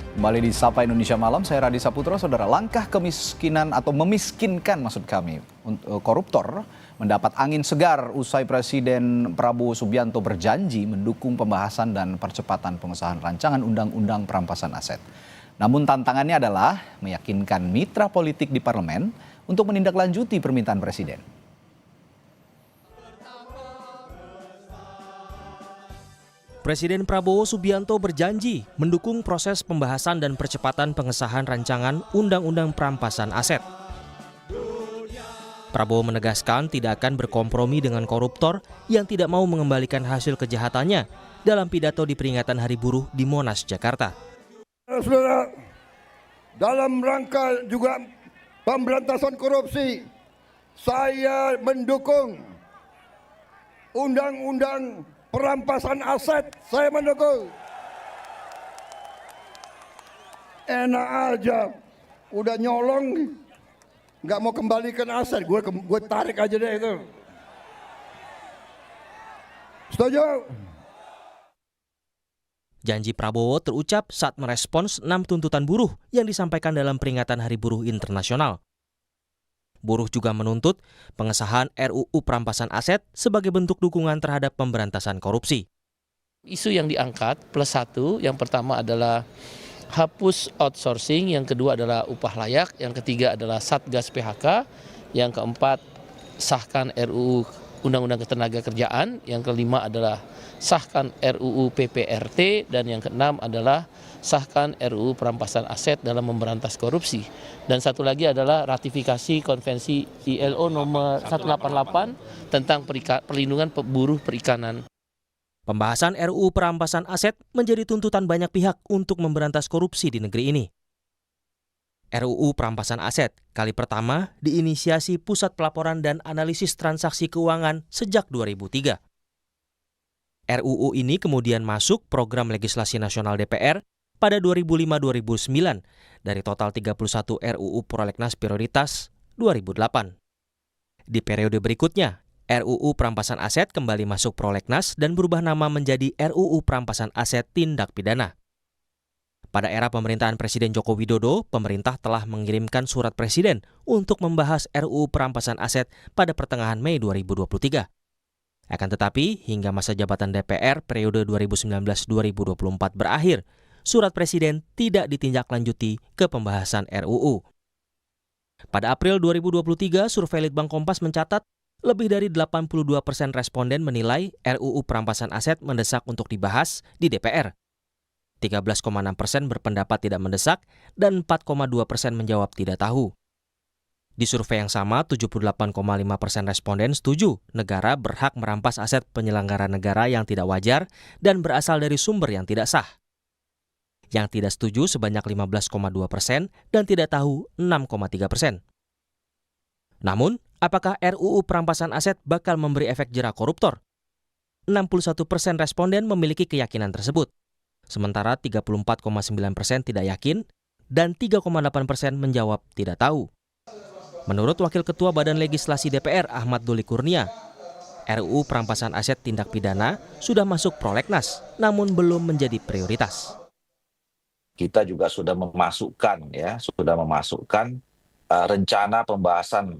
Kembali di Sapa Indonesia Malam, saya Radi Saputra. Saudara, langkah kemiskinan atau memiskinkan maksud kami koruptor mendapat angin segar usai Presiden Prabowo Subianto berjanji mendukung pembahasan dan percepatan pengesahan rancangan undang-undang perampasan aset. Namun tantangannya adalah meyakinkan mitra politik di parlemen untuk menindaklanjuti permintaan Presiden. Presiden Prabowo Subianto berjanji mendukung proses pembahasan dan percepatan pengesahan rancangan Undang-Undang Perampasan Aset. Prabowo menegaskan tidak akan berkompromi dengan koruptor yang tidak mau mengembalikan hasil kejahatannya dalam pidato di peringatan Hari Buruh di Monas, Jakarta. Saudara, dalam rangka juga pemberantasan korupsi, saya mendukung Undang-Undang Perampasan Aset, saya mendukung. Enak aja, udah nyolong, nggak mau kembalikan aset, gue tarik aja deh itu. Setuju? Janji Prabowo terucap saat merespons 6 tuntutan buruh yang disampaikan dalam peringatan Hari Buruh Internasional. Buruh juga menuntut pengesahan RUU Perampasan Aset sebagai bentuk dukungan terhadap pemberantasan korupsi. Isu yang diangkat plus satu, yang pertama adalah hapus outsourcing, yang kedua adalah upah layak, yang ketiga adalah Satgas PHK, yang keempat sahkan RUU Undang-Undang Ketenagakerjaan, yang kelima adalah sahkan RUU PPRT, dan yang keenam adalah sahkan RUU Perampasan Aset dalam memberantas korupsi. Dan satu lagi adalah ratifikasi konvensi ILO nomor 188 tentang perlindungan buruh perikanan. Pembahasan RUU Perampasan Aset menjadi tuntutan banyak pihak untuk memberantas korupsi di negeri ini. RUU Perampasan Aset kali pertama diinisiasi Pusat Pelaporan dan Analisis Transaksi Keuangan sejak 2003. RUU ini kemudian masuk program legislasi nasional DPR pada 2005-2009 dari total 31 RUU Prolegnas Prioritas 2008. Di periode berikutnya, RUU Perampasan Aset kembali masuk Prolegnas dan berubah nama menjadi RUU Perampasan Aset Tindak Pidana. Pada era pemerintahan Presiden Joko Widodo, pemerintah telah mengirimkan surat Presiden untuk membahas RUU Perampasan Aset pada pertengahan Mei 2023. Akan tetapi, hingga masa jabatan DPR periode 2019-2024 berakhir, surat Presiden tidak ditindaklanjuti ke pembahasan RUU. Pada April 2023, survei Litbang Kompas mencatat lebih dari 82% responden menilai RUU Perampasan Aset mendesak untuk dibahas di DPR. 13,6% berpendapat tidak mendesak dan 4,2% menjawab tidak tahu. Di survei yang sama, 78,5% responden setuju negara berhak merampas aset penyelenggara negara yang tidak wajar dan berasal dari sumber yang tidak sah. Yang tidak setuju sebanyak 15,2% dan tidak tahu 6,3%. Namun, apakah RUU Perampasan Aset bakal memberi efek jera koruptor? 61% responden memiliki keyakinan tersebut, sementara 34,9% tidak yakin dan 3,8% menjawab tidak tahu. Menurut Wakil Ketua Badan Legislasi DPR Ahmad Doli Kurnia, RUU Perampasan Aset Tindak Pidana sudah masuk prolegnas, namun belum menjadi prioritas. Kita juga sudah memasukkan rencana pembahasan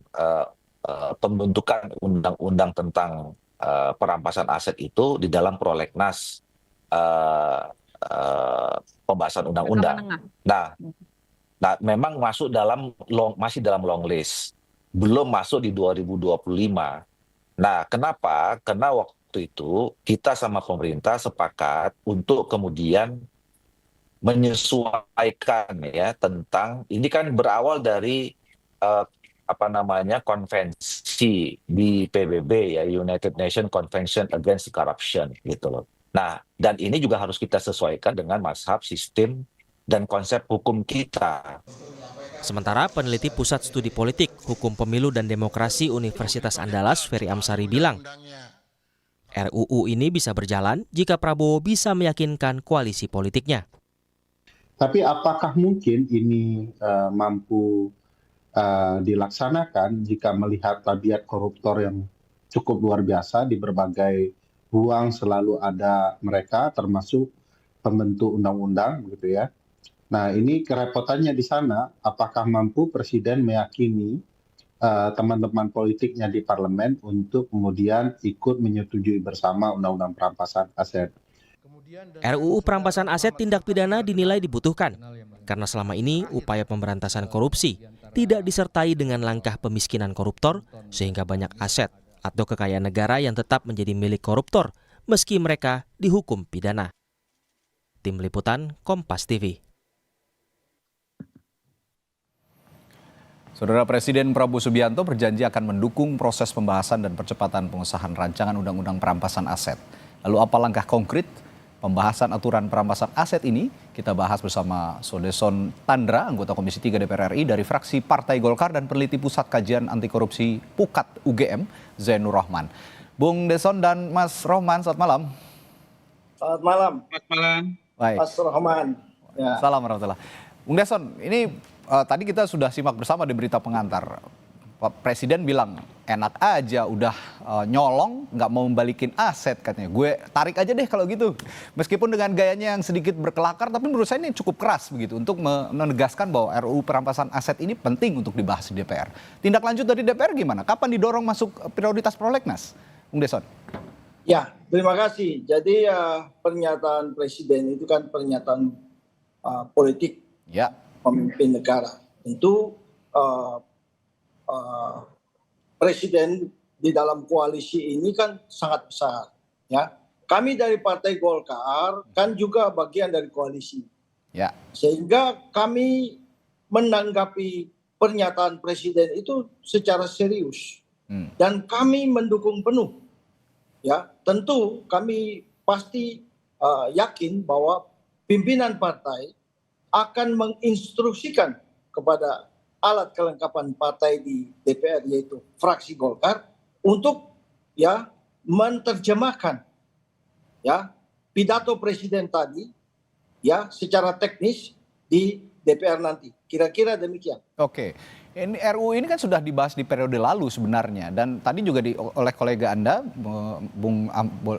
pembentukan undang-undang tentang perampasan aset itu di dalam prolegnas pembahasan undang-undang. Nah, memang masih dalam long list, belum masuk di 2025. Nah, kenapa? Karena waktu itu kita sama pemerintah sepakat untuk kemudian menyesuaikan ya tentang ini kan berawal dari konvensi di PBB ya, United Nations Convention Against Corruption gitu loh. Nah, dan ini juga harus kita sesuaikan dengan mazhab, sistem dan konsep hukum kita. Sementara peneliti Pusat Studi Politik, Hukum Pemilu dan Demokrasi Universitas Andalas, Ferry Amsari bilang, RUU ini bisa berjalan jika Prabowo bisa meyakinkan koalisi politiknya. Tapi apakah mungkin ini mampu dilaksanakan jika melihat tabiat koruptor yang cukup luar biasa di berbagai ruang selalu ada mereka, termasuk pembentuk undang-undang gitu ya. Nah, ini kerepotannya di sana, apakah mampu Presiden meyakini teman-teman politiknya di parlemen untuk kemudian ikut menyetujui bersama Undang-Undang Perampasan Aset. RUU Perampasan Aset Tindak Pidana dinilai dibutuhkan karena selama ini upaya pemberantasan korupsi tidak disertai dengan langkah pemiskinan koruptor sehingga banyak aset atau kekayaan negara yang tetap menjadi milik koruptor meski mereka dihukum pidana. Tim Liputan Kompas TV. Saudara Presiden Prabowo Subianto berjanji akan mendukung proses pembahasan dan percepatan pengesahan rancangan Undang-Undang Perampasan Aset. Lalu apa langkah konkret pembahasan aturan perampasan aset ini? Kita bahas bersama Sodeson Tandra, anggota Komisi 3 DPR RI dari fraksi Partai Golkar dan peneliti Pusat Kajian Anti Korupsi PUKAT UGM, Zainur Rahman. Bung Deson dan Mas Rohman, selamat malam. Selamat malam. Selamat malam. Baik. Mas Rahman. Ya. Salam warahmatullah. Bung Deson, ini tadi kita sudah simak bersama di berita pengantar. Pak Presiden bilang enak aja udah nyolong nggak mau membalikin aset katanya. Gue tarik aja deh kalau gitu. Meskipun dengan gayanya yang sedikit berkelakar tapi menurut saya ini cukup keras begitu untuk menegaskan bahwa RUU perampasan aset ini penting untuk dibahas di DPR. Tindak lanjut dari DPR gimana? Kapan didorong masuk prioritas prolegnas? Bung Deson. Ya, terima kasih. Jadi pernyataan Presiden itu kan pernyataan politik Ya. pemimpin negara. Tentu Presiden di dalam koalisi ini kan sangat besar. Ya, kami dari Partai Golkar kan juga bagian dari koalisi. Ya. Sehingga kami menanggapi pernyataan Presiden itu secara serius. Dan kami mendukung penuh. Ya, tentu kami pasti yakin bahwa pimpinan partai akan menginstruksikan kepada alat kelengkapan partai di DPR yaitu fraksi Golkar untuk ya menerjemahkan ya pidato Presiden tadi ya secara teknis di DPR nanti. Kira-kira demikian. Oke. Ini RUU ini kan sudah dibahas di periode lalu sebenarnya dan tadi juga oleh kolega Anda Bung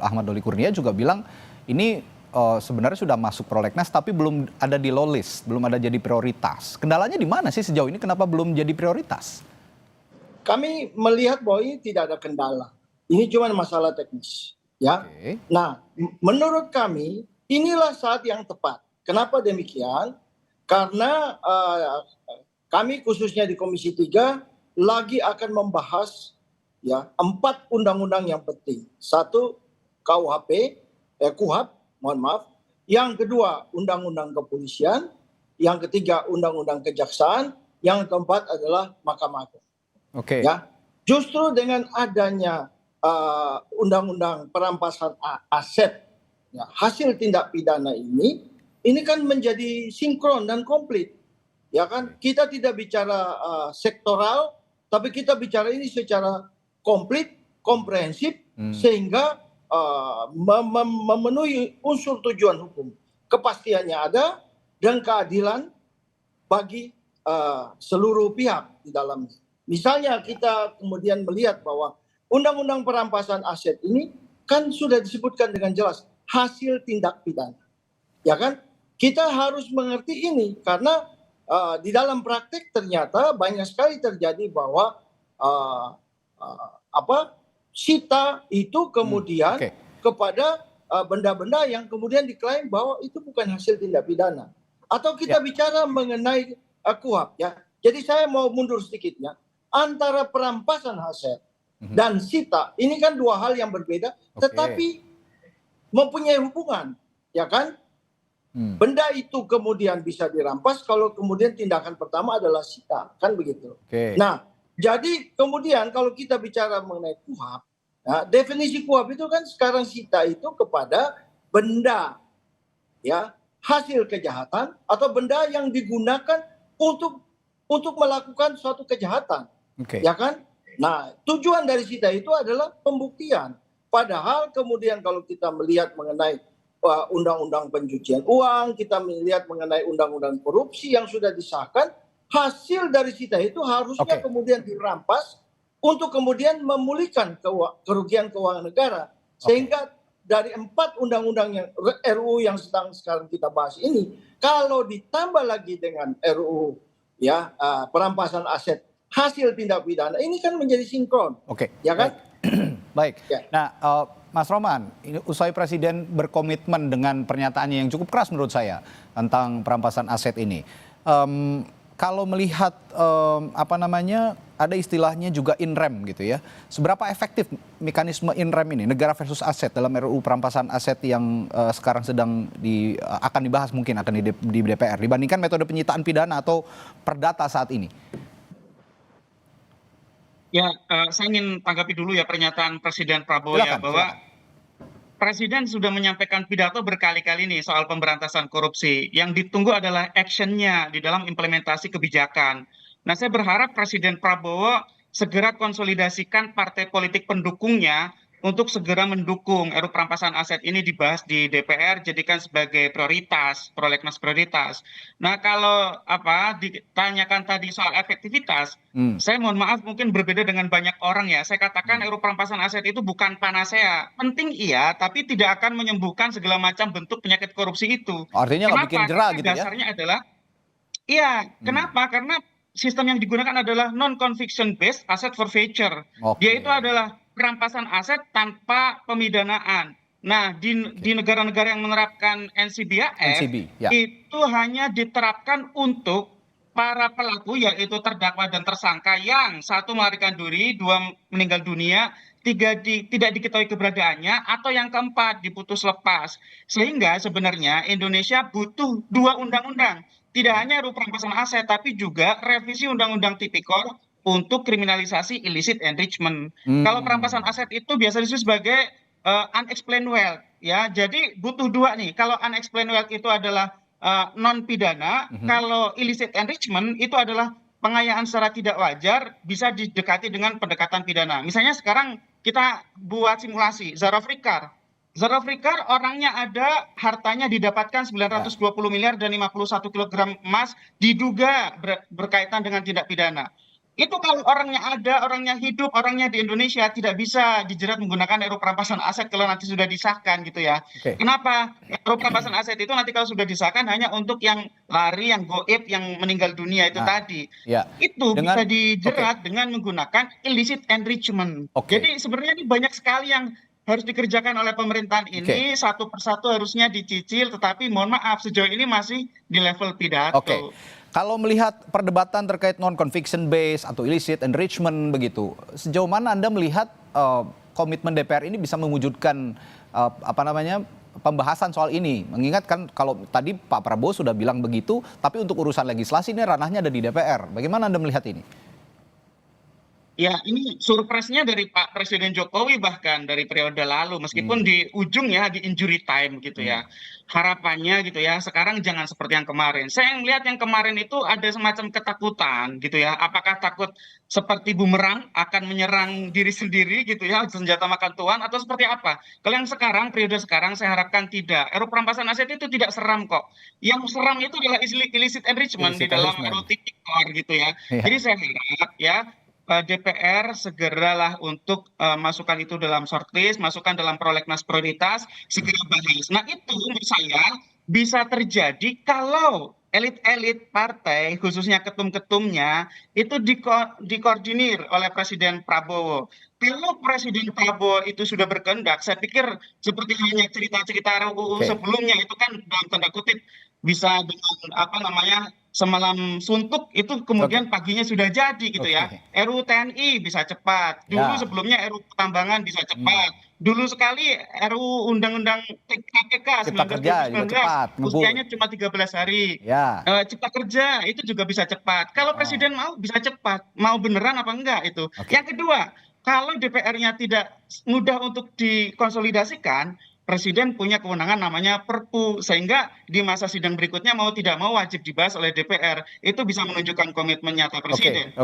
Ahmad Doli Kurnia juga bilang ini sebenarnya sudah masuk prolegnas tapi belum ada di low list, belum ada jadi prioritas. Kendalanya di mana sih sejauh ini kenapa belum jadi prioritas? Kami melihat bahwa ini tidak ada kendala. Ini cuma masalah teknis, ya. Oke. Nah, menurut kami inilah saat yang tepat. Kenapa demikian? Karena kami khususnya di Komisi 3 lagi akan membahas ya 4 undang-undang yang penting. 1 KUHP, mohon maaf. Yang kedua, Undang-Undang Kepolisian. Yang ketiga, Undang-Undang Kejaksaan. Yang keempat adalah Mahkamah Agung. Oke. Ya, justru dengan adanya Undang-Undang Perampasan Aset, ya, hasil tindak pidana ini kan menjadi sinkron dan komplit. Ya kan, kita tidak bicara sektoral, tapi kita bicara ini secara komplit, komprehensif, sehingga memenuhi unsur tujuan hukum. Kepastiannya ada dan keadilan bagi seluruh pihak di dalamnya. Misalnya kita kemudian melihat bahwa Undang-Undang Perampasan Aset ini kan sudah disebutkan dengan jelas hasil tindak pidana. Ya kan? Kita harus mengerti ini karena di dalam praktik ternyata banyak sekali terjadi bahwa sita itu kemudian kepada benda-benda yang kemudian diklaim bahwa itu bukan hasil tindak pidana. Atau kita bicara mengenai KUHP ya. Jadi saya mau mundur sedikit ya. Antara perampasan aset dan sita ini kan dua hal yang berbeda tetapi mempunyai hubungan, ya kan? Benda itu kemudian bisa dirampas kalau kemudian tindakan pertama adalah sita, kan begitu. Nah, jadi kemudian kalau kita bicara mengenai KUHP, ya, definisi KUHP itu kan sekarang sita itu kepada benda, ya, hasil kejahatan atau benda yang digunakan untuk melakukan suatu kejahatan, ya kan? Nah, tujuan dari sita itu adalah pembuktian. Padahal kemudian kalau kita melihat mengenai undang-undang pencucian uang, kita melihat mengenai undang-undang korupsi yang sudah disahkan, hasil dari sita itu harusnya kemudian dirampas untuk kemudian memulihkan kerugian keuangan negara. Sehingga dari 4 undang-undang yang RUU yang sedang sekarang kita bahas ini, kalau ditambah lagi dengan RUU ya perampasan aset hasil tindak pidana, ini kan menjadi sinkron. Oke. Ya kan? Baik. Ya. Nah, Mas Roman, ini usai Presiden berkomitmen dengan pernyataannya yang cukup keras menurut saya tentang perampasan aset ini. Kalau melihat ada istilahnya juga in rem gitu ya. Seberapa efektif mekanisme in rem ini, negara versus aset dalam RUU perampasan aset yang sekarang sedang akan dibahas mungkin akan di DPR dibandingkan metode penyitaan pidana atau perdata saat ini? Ya, saya ingin tanggapi dulu ya pernyataan Presiden Prabowo Silakan, ya, bahwa silakan. Presiden sudah menyampaikan pidato berkali-kali nih soal pemberantasan korupsi. Yang ditunggu adalah actionnya di dalam implementasi kebijakan. Nah, saya berharap Presiden Prabowo segera konsolidasikan partai politik pendukungnya untuk segera mendukung RUU perampasan aset ini dibahas di DPR, jadikan sebagai prioritas, prolegnas prioritas. Nah, kalau ditanyakan tadi soal efektivitas, saya mohon maaf mungkin berbeda dengan banyak orang ya. Saya katakan RUU perampasan aset itu bukan panasea. Penting iya, tapi tidak akan menyembuhkan segala macam bentuk penyakit korupsi itu. Artinya nggak bikin jerah gitu ya? Dasarnya adalah, iya, kenapa? Karena sistem yang digunakan adalah non-conviction based asset forfeiture. Dia itu adalah perampasan aset tanpa pemidanaan. Nah, di negara-negara yang menerapkan NCBAF, itu hanya diterapkan untuk para pelaku, yaitu terdakwa dan tersangka yang 1 melarikan diri, 2 meninggal dunia, 3 tidak diketahui keberadaannya, atau yang keempat diputus lepas. Sehingga sebenarnya Indonesia butuh 2 undang-undang. Tidak hanya RUU perampasan aset, tapi juga revisi Undang-Undang Tipikor untuk kriminalisasi illicit enrichment. Kalau perampasan aset itu biasa disebut sebagai unexplained wealth, ya. Jadi butuh 2 nih. Kalau unexplained wealth itu adalah non pidana, kalau illicit enrichment itu adalah pengayaan secara tidak wajar, bisa didekati dengan pendekatan pidana. Misalnya sekarang kita buat simulasi Zara Frikar. Zara Frikar orangnya ada, hartanya didapatkan 920 miliar dan 51 kilogram emas, diduga berkaitan dengan tindak pidana. Itu kalau orangnya ada, orangnya hidup, orangnya di Indonesia, tidak bisa dijerat menggunakan RUU perampasan aset kalau nanti sudah disahkan gitu ya. Kenapa? RUU perampasan aset itu nanti kalau sudah disahkan hanya untuk yang lari, yang goib, yang meninggal dunia itu tadi. Itu bisa dijerat dengan menggunakan illicit enrichment. Jadi sebenarnya ini banyak sekali yang harus dikerjakan oleh pemerintahan ini, satu persatu harusnya dicicil, tetapi mohon maaf sejauh ini masih di level pidato. Kalau melihat perdebatan terkait non-conviction based atau illicit enrichment begitu, sejauh mana Anda melihat komitmen DPR ini bisa mewujudkan pembahasan soal ini? Mengingatkan kalau tadi Pak Prabowo sudah bilang begitu, tapi untuk urusan legislasi ini ranahnya ada di DPR. Bagaimana Anda melihat ini? Ya, ini surprise-nya dari Pak Presiden Jokowi bahkan dari periode lalu, meskipun di ujungnya di injury time gitu ya. Harapannya gitu ya, sekarang jangan seperti yang kemarin. Saya melihat yang kemarin itu ada semacam ketakutan gitu ya. Apakah takut seperti bumerang akan menyerang diri sendiri gitu ya, senjata makan tuan, atau seperti apa? Kalau yang sekarang, periode sekarang saya harapkan tidak. RUU perampasan aset itu tidak seram kok. Yang seram itu adalah illicit enrichment di dalam RUU Tipikor gitu ya. Jadi saya harap ya, DPR segeralah untuk masukkan itu dalam shortlist, masukkan dalam prolegnas prioritas, segera bahas. Nah itu menurut saya bisa terjadi kalau elit-elit partai, khususnya ketum-ketumnya, itu dikoordinir oleh Presiden Prabowo. Kalau Presiden Prabowo itu sudah berkehendak, saya pikir seperti hanya cerita-cerita RUU sebelumnya itu kan dalam tanda kutip bisa dengan semalam suntuk itu kemudian paginya sudah jadi gitu ya. RUU TNI bisa cepat. Dulu sebelumnya RUU Pertambangan bisa cepat. Dulu sekali RUU Undang-Undang KPK 1919 usianya cuma 13 hari. Cipta Kerja itu juga bisa cepat. Kalau Presiden mau bisa cepat. Mau beneran apa enggak itu. Yang kedua, kalau DPR-nya tidak mudah untuk dikonsolidasikan, Presiden punya kewenangan namanya Perpu, sehingga di masa sidang berikutnya mau tidak mau wajib dibahas oleh DPR. Itu bisa menunjukkan komitmen nyata Presiden.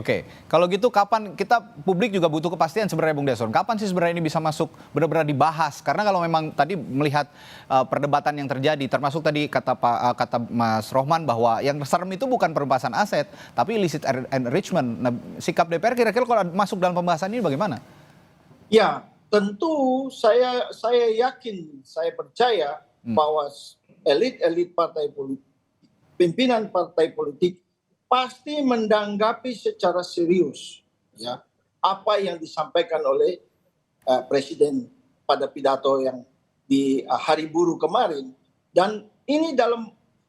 Kalau gitu kapan kita publik juga butuh kepastian sebenarnya Bung Desron. Kapan sih sebenarnya ini bisa masuk benar-benar dibahas? Karena kalau memang tadi melihat perdebatan yang terjadi, termasuk tadi kata Mas Rohman bahwa yang serem itu bukan perampasan aset, tapi illicit enrichment. Nah, sikap DPR kira-kira kalau masuk dalam pembahasan ini bagaimana? Ya, tentu saya yakin, saya percaya bahwa elit-elit partai politik, pimpinan partai politik pasti menanggapi secara serius ya apa yang disampaikan oleh Presiden pada pidato yang di Hari Buruh kemarin, dan ini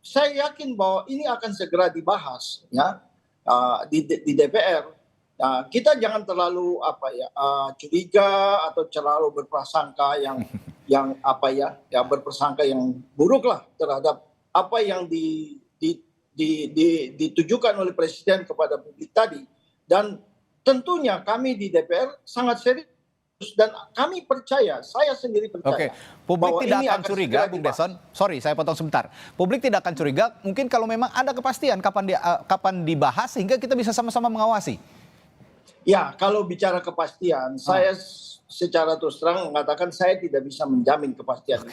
saya yakin bahwa ini akan segera dibahas ya di DPR. Kita jangan terlalu curiga atau terlalu berprasangka yang berprasangka yang buruk lah terhadap apa yang ditujukan oleh Presiden kepada publik tadi. Dan tentunya kami di DPR sangat serius dan kami percaya, saya sendiri percaya. Publik tidak akan curiga, Bung Deson. Sorry, saya potong sebentar. Publik tidak akan curiga, mungkin kalau memang ada kepastian kapan dibahas sehingga kita bisa sama-sama mengawasi. Ya, kalau bicara kepastian, saya secara terus terang mengatakan saya tidak bisa menjamin kepastian.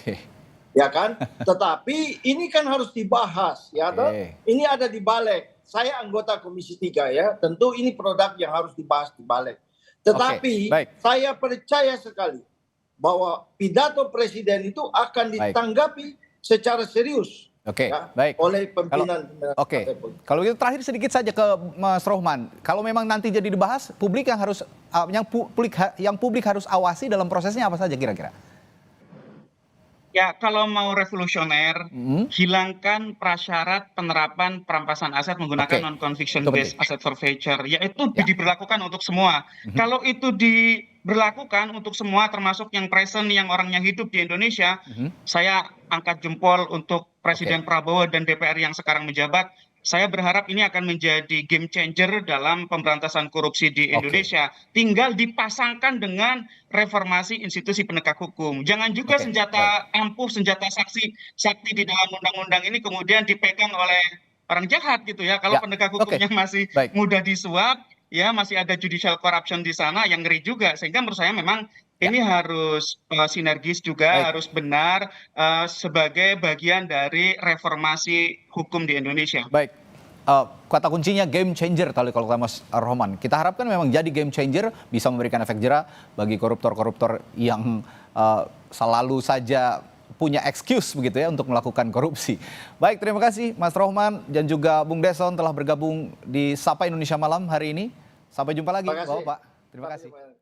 Ya kan? Tetapi ini kan harus dibahas, ya. Ini ada di Balik. Saya anggota Komisi 3 ya. Tentu ini produk yang harus dibahas di Balik. Tetapi saya percaya sekali bahwa pidato Presiden itu akan ditanggapi secara serius. Oleh pimpinan. Kalau gitu terakhir sedikit saja ke Mas Rohman. Kalau memang nanti jadi dibahas, publik yang publik harus awasi dalam prosesnya apa saja kira-kira? Ya, kalau mau revolusioner, hilangkan prasyarat penerapan perampasan aset menggunakan non-conviction based asset forfeiture, yaitu diberlakukan untuk semua. Kalau itu diberlakukan untuk semua, termasuk yang present, yang orangnya hidup di Indonesia, saya angkat jempol untuk Presiden Prabowo dan DPR yang sekarang menjabat. Saya berharap ini akan menjadi game changer dalam pemberantasan korupsi di Indonesia. Tinggal dipasangkan dengan reformasi institusi penegak hukum. Jangan juga senjata ampuh, senjata sakti di dalam undang-undang ini kemudian dipegang oleh orang jahat gitu ya. Kalau penegak hukumnya masih mudah disuap, ya masih ada judicial corruption di sana yang ngeri juga. Sehingga menurut saya memang ini harus sinergis juga, harus benar sebagai bagian dari reformasi hukum di Indonesia. Kata kuncinya game changer tadi kalau kata Mas Rohman. Kita harapkan memang jadi game changer, bisa memberikan efek jera bagi koruptor-koruptor yang selalu saja punya excuse begitu ya untuk melakukan korupsi. Baik, terima kasih Mas Rohman dan juga Bung Deson telah bergabung di Sapa Indonesia Malam hari ini. Sampai jumpa lagi, Bapak. Terima kasih.